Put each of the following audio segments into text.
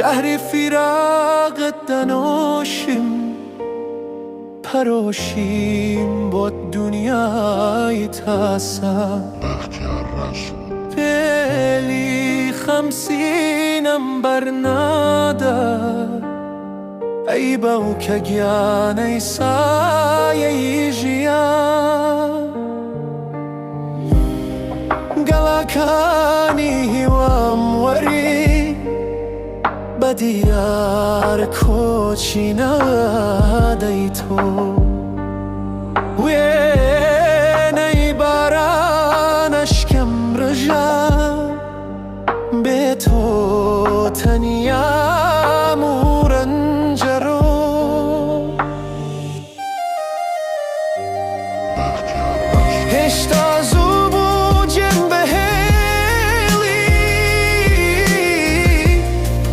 شهر فراقت دناشم پراشیم با دنیای تاسا بلی خمسینم برنادا ای باو که گیان ای سایه جیان گلاکانی هوام وری بدیار کوچی نادی تو وینی بارانش کم رجا به تو تنیا مورنجرو هشتا زوبو جنبه هیلی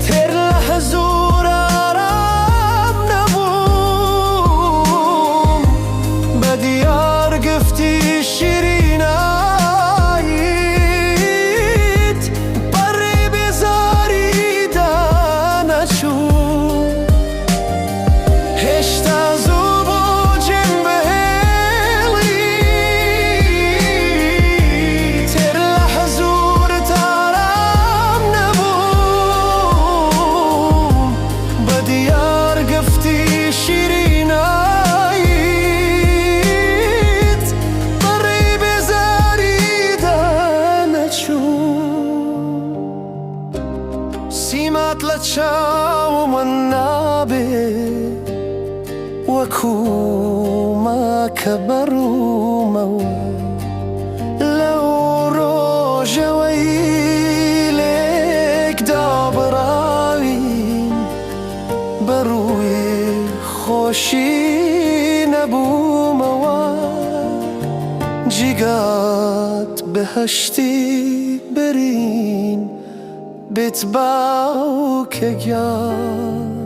تر لحظور آرام نبوم بدیار گفتی شیرین آیید بری بزاری دانشو هشتا زوبو جنبه هیلی تر لحظور تارام نبوم بدیار گفتی شیرین آیید بری بزاری دانشو سیمات لچاو من نابه وكو ما كبروا موا لو روجا ويلك دابراوي بروي خوشي نبو موا جيقات بهشتي برين بتباو كجان